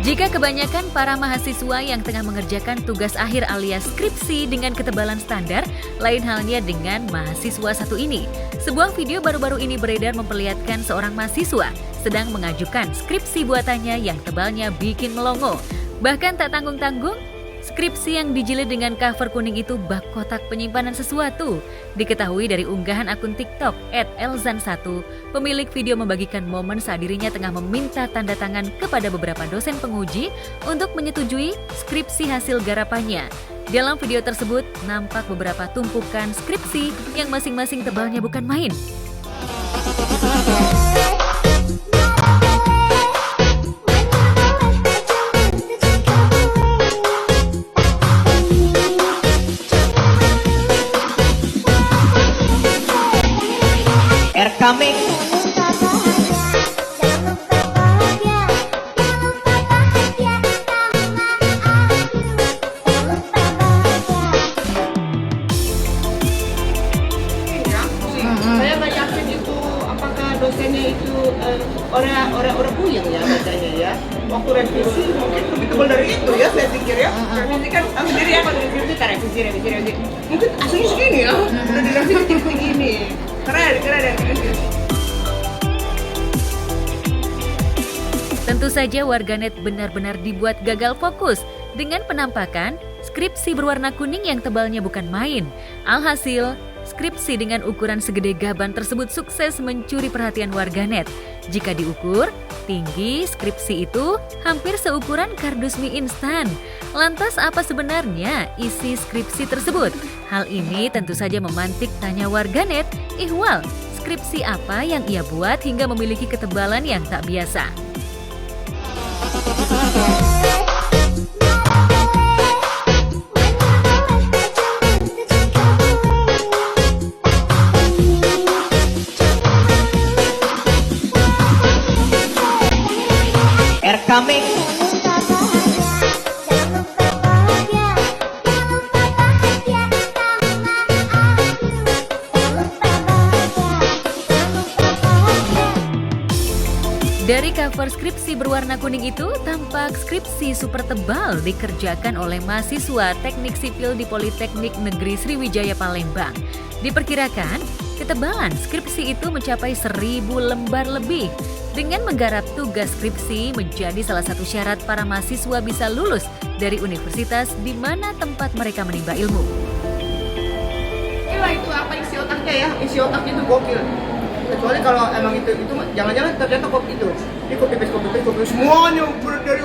Jika kebanyakan para mahasiswa yang tengah mengerjakan tugas akhir alias skripsi dengan ketebalan standar, lain halnya dengan mahasiswa satu ini. Sebuah video baru-baru ini beredar memperlihatkan seorang mahasiswa sedang mengajukan skripsi buatannya yang tebalnya bikin melongo. Bahkan tak tanggung-tanggung, skripsi yang dijilid dengan cover kuning itu bak kotak penyimpanan sesuatu. Diketahui dari unggahan akun TikTok @elzan1, pemilik video membagikan momen saat dirinya tengah meminta tanda tangan kepada beberapa dosen penguji untuk menyetujui skripsi hasil garapannya. Dalam video tersebut, nampak beberapa tumpukan skripsi yang masing-masing tebalnya bukan main. Coming. Saya nggak yakin itu apakah dosennya itu orang puyeng ya bacanya ya. Waktu revisi mungkin lebih tebal dari itu ya, saya pikir ya. Revisi kan sendiri ya, kalau revisi kita revisi. Mungkin aslinya segini ya, udah direvisi segini. Keren. Tentu saja warganet benar-benar dibuat gagal fokus dengan penampakan skripsi berwarna kuning yang tebalnya bukan main. Alhasil, skripsi dengan ukuran segede gaban tersebut sukses mencuri perhatian warganet. Jika diukur, tinggi skripsi itu hampir seukuran kardus mie instan. Lantas apa sebenarnya isi skripsi tersebut? Hal ini tentu saja memantik tanya warganet, ihwal, skripsi apa yang ia buat hingga memiliki ketebalan yang tak biasa? Coming. Dari cover skripsi berwarna kuning itu, tampak skripsi super tebal dikerjakan oleh mahasiswa Teknik Sipil di Politeknik Negeri Sriwijaya Palembang. Diperkirakan, ketebalan skripsi itu mencapai 1000 lembar lebih. Dengan menggarap tugas skripsi menjadi salah satu syarat para mahasiswa bisa lulus dari universitas di mana tempat mereka menimba ilmu. Inilah itu apa isi otaknya ya, isi otaknya itu gokil. Kecuali kalau emang itu jangan-jangan ternyata kopi itu. Ini kopi paste semuanya dari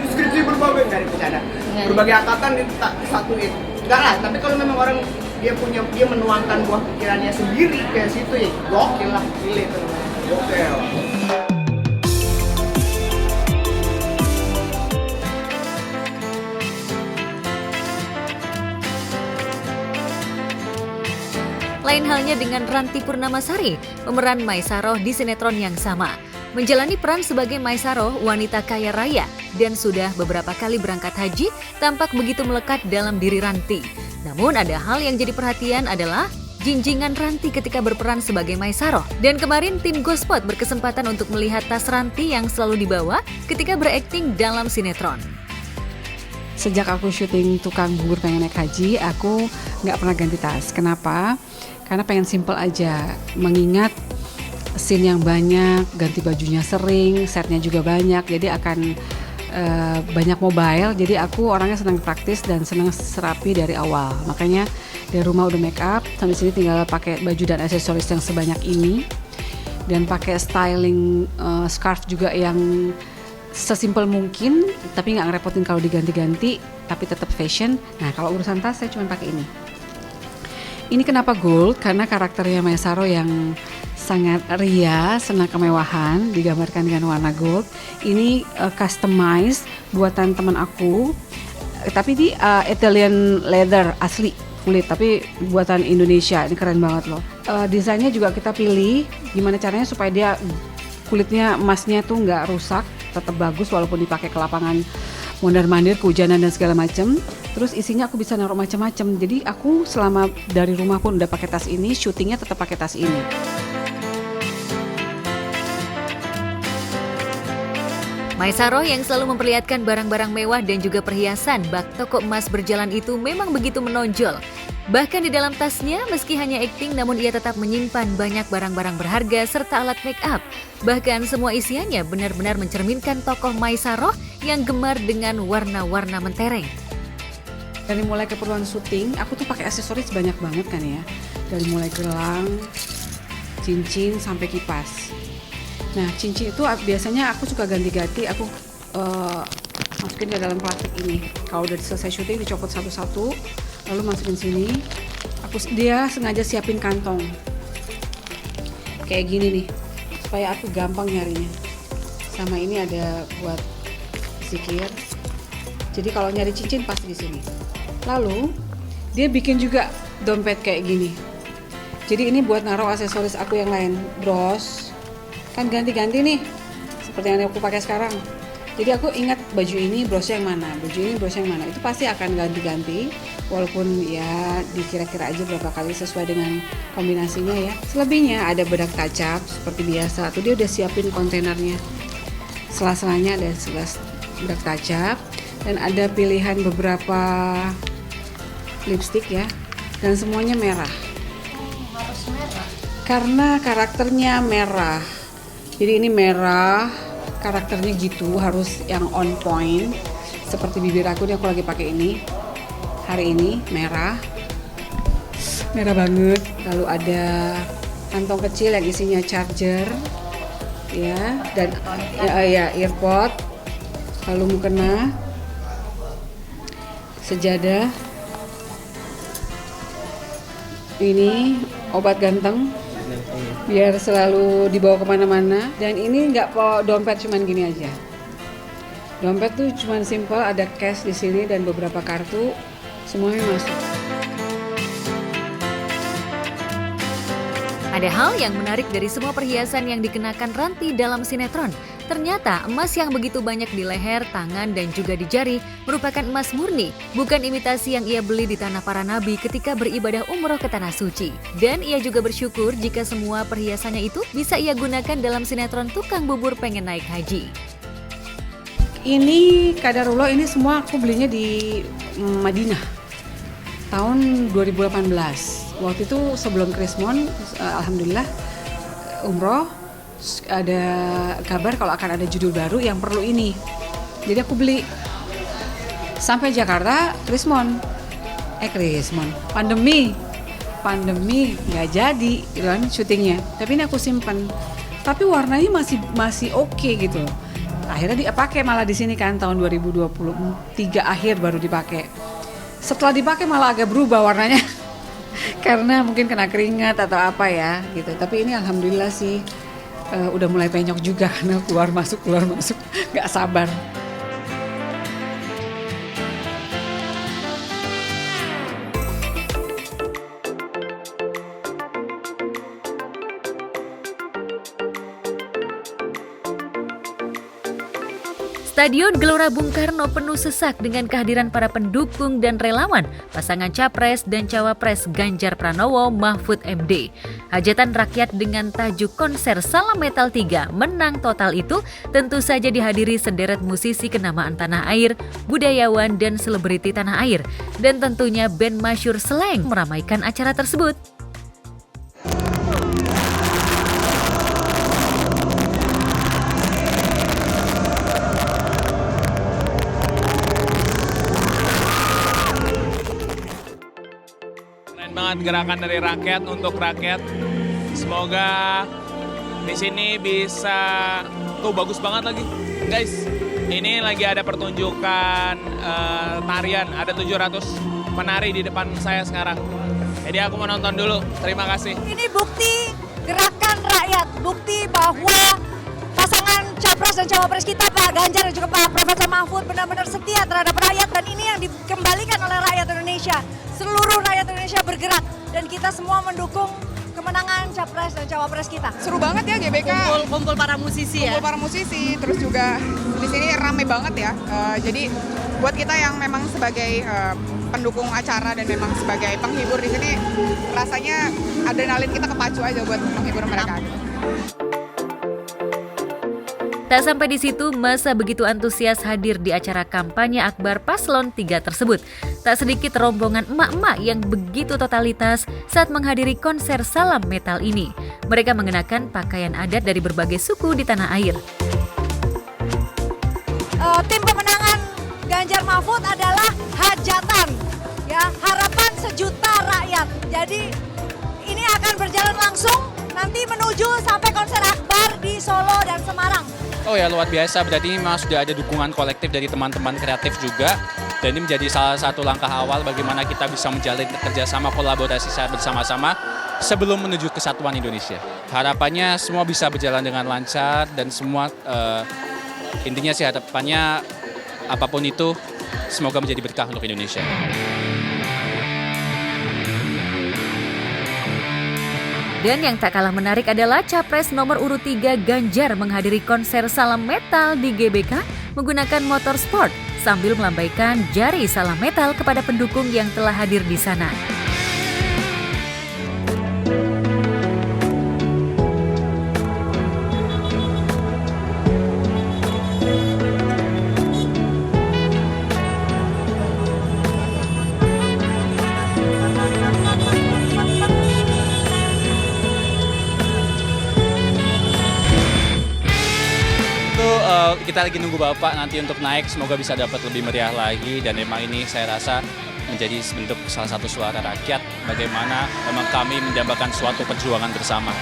skripsi berbagai dari bercanda. Berbagai angkatan disatuin. Enggak lah, tapi kalau memang orang dia menuangkan buah pikirannya sendiri ke situ ya gokil lah, gile itu. Gokil. Lain halnya dengan Ranti Purnamasari, pemeran Maesaroh di sinetron yang sama. Menjalani peran sebagai Maesaroh, wanita kaya raya, dan sudah beberapa kali berangkat haji, tampak begitu melekat dalam diri Ranti. Namun ada hal yang jadi perhatian adalah jinjingan Ranti ketika berperan sebagai Maesaroh. Dan kemarin tim Gospot berkesempatan untuk melihat tas Ranti yang selalu dibawa ketika berakting dalam sinetron. Sejak aku syuting Tukang Bubur Pengen Naik Haji, aku nggak pernah ganti tas. Kenapa? Karena pengen simple aja, mengingat scene yang banyak, ganti bajunya sering, setnya juga banyak, jadi akan banyak mobile. Jadi aku orangnya senang praktis dan senang serapi dari awal. Makanya dari rumah udah make up, sampai sini tinggal pakai baju dan aksesoris yang sebanyak ini, dan pakai styling scarf juga yang sesimpel mungkin, tapi nggak ngerepotin kalau diganti-ganti, tapi tetap fashion. Nah kalau urusan tas saya cuma pakai ini. Ini kenapa gold? Karena karakternya Maesaroh yang sangat ria, senang kemewahan, digambarkan dengan warna gold. Ini customize buatan teman aku, tapi di Italian leather asli kulit, tapi buatan Indonesia. Ini keren banget loh. Desainnya juga kita pilih gimana caranya supaya dia kulitnya emasnya tuh nggak rusak, tetap bagus walaupun dipakai ke lapangan mondar-mandir, kehujanan dan segala macam. Terus isinya aku bisa naruh macam-macam. Jadi aku selama dari rumah pun udah pakai tas ini, syutingnya tetap pakai tas ini. Maesaroh yang selalu memperlihatkan barang-barang mewah dan juga perhiasan bak toko emas berjalan itu memang begitu menonjol. Bahkan di dalam tasnya, meski hanya akting namun ia tetap menyimpan banyak barang-barang berharga serta alat make up. Bahkan semua isiannya benar-benar mencerminkan tokoh Maesaroh yang gemar dengan warna-warna mentereng. Dari mulai keperluan syuting, aku tuh pakai aksesoris banyak banget kan ya. Dari mulai gelang, cincin sampai kipas. Nah, cincin itu biasanya aku suka ganti-ganti, aku masukin ke dalam plastik ini. Kalau udah selesai syuting dicopot satu-satu, lalu masukin sini. Dia sengaja siapin kantong kayak gini nih, supaya aku gampang nyarinya. Sama ini ada buat zikir. Jadi kalau nyari cincin pasti di sini. Lalu dia bikin juga dompet kayak gini. Jadi ini buat naruh aksesoris aku yang lain, bros. Kan ganti-ganti nih, seperti yang aku pakai sekarang. Jadi aku ingat baju ini brosnya yang mana, baju ini brosnya yang mana. Itu pasti akan ganti-ganti, walaupun ya dikira-kira aja berapa kali sesuai dengan kombinasinya ya. Selebihnya ada bedak tacap seperti biasa. Tuh dia udah siapin kontainernya. Sela-selanya ada bedak tacap dan ada pilihan beberapa lipstick ya. Dan semuanya merah. Harus merah. Karena karakternya merah. Jadi ini merah, karakternya gitu, harus yang on point. Seperti bibir aku nih, aku lagi pakai ini. Hari ini merah banget. Lalu ada kantong kecil yang isinya charger, ya, dan earpod. Lalu mukena, sejadah. Ini obat ganteng. Biar selalu dibawa kemana-mana. Dan ini nggak dompet cuman gini aja. Dompet tuh cuman simple, ada cash di sini dan beberapa kartu, semuanya masuk. Ada hal yang menarik dari semua perhiasan yang dikenakan Ranti dalam sinetron. Ternyata emas yang begitu banyak di leher, tangan, dan juga di jari merupakan emas murni, bukan imitasi yang ia beli di tanah para nabi ketika beribadah umroh ke Tanah Suci. Dan ia juga bersyukur jika semua perhiasannya itu bisa ia gunakan dalam sinetron Tukang Bubur Pengen Naik Haji. Ini kadarullah, ini semua aku belinya di Madinah tahun 2018. Waktu itu sebelum Krismon, alhamdulillah umroh, ada kabar kalau akan ada judul baru yang perlu ini. Jadi aku beli. Sampai Jakarta, Krismon, pandemi nggak jadi kan syutingnya. Tapi ini aku simpan. Tapi warnanya masih oke gitu. Akhirnya dipakai malah di sini kan tahun 2023 akhir baru dipakai. Setelah dipakai malah agak berubah warnanya. Karena mungkin kena keringat atau apa ya gitu. Tapi ini alhamdulillah sih udah mulai penyok juga karena keluar masuk nggak sabar. Stadion Gelora Bung Karno penuh sesak dengan kehadiran para pendukung dan relawan pasangan Capres dan Cawapres Ganjar Pranowo Mahfud MD. Hajatan rakyat dengan tajuk konser Salam Metal 3 menang total itu tentu saja dihadiri sederet musisi kenamaan tanah air, budayawan dan selebriti tanah air. Dan tentunya band masyhur Slank meramaikan acara tersebut. Banget gerakan dari rakyat untuk rakyat. Semoga di sini bisa bagus banget lagi. Guys, ini lagi ada pertunjukan tarian, ada 700 penari di depan saya sekarang. Jadi aku mau nonton dulu. Terima kasih. Ini bukti gerakan rakyat, bukti bahwa pasangan Capres dan Cawapres kita Pak Ganjar dan juga Pak Profesor Mahfud benar-benar setia terhadap rakyat, dan ini yang dikembalikan oleh rakyat Indonesia. Seluruh rakyat Indonesia bergerak dan kita semua mendukung kemenangan Capres dan Cawapres kita. Seru banget ya GBK. Kumpul para musisi ya. Kumpul para musisi, terus juga di sini rame banget ya. Jadi buat kita yang memang sebagai pendukung acara dan memang sebagai penghibur di sini, rasanya adrenalin kita kepacu aja buat menghibur mereka. Tak sampai di situ, masa begitu antusias hadir di acara kampanye akbar Paslon 3 tersebut. Tak sedikit rombongan emak-emak yang begitu totalitas saat menghadiri konser salam metal ini. Mereka mengenakan pakaian adat dari berbagai suku di tanah air. Tim pemenangan Ganjar Mahfud adalah hajatan, ya, harapan sejuta rakyat. Jadi ini akan berjalan langsung nanti menuju sampai konser akbar di Solo dan Semarang. Oh ya, luar biasa, berarti ini memang sudah ada dukungan kolektif dari teman-teman kreatif juga. Dan ini menjadi salah satu langkah awal bagaimana kita bisa menjalin kerjasama kolaborasi secara bersama-sama sebelum menuju kesatuan Indonesia. Harapannya semua bisa berjalan dengan lancar dan semua intinya sih harapannya apapun itu semoga menjadi berkah untuk Indonesia. Dan yang tak kalah menarik adalah Capres nomor urut 3 Ganjar menghadiri konser salam metal di GBK menggunakan motor sport sambil melambaikan jari salam metal kepada pendukung yang telah hadir di sana. Kita lagi nunggu Bapak nanti untuk naik, semoga bisa dapat lebih meriah lagi. Dan memang ini saya rasa menjadi bentuk salah satu suara rakyat bagaimana memang kami mendambakan suatu perjuangan bersama.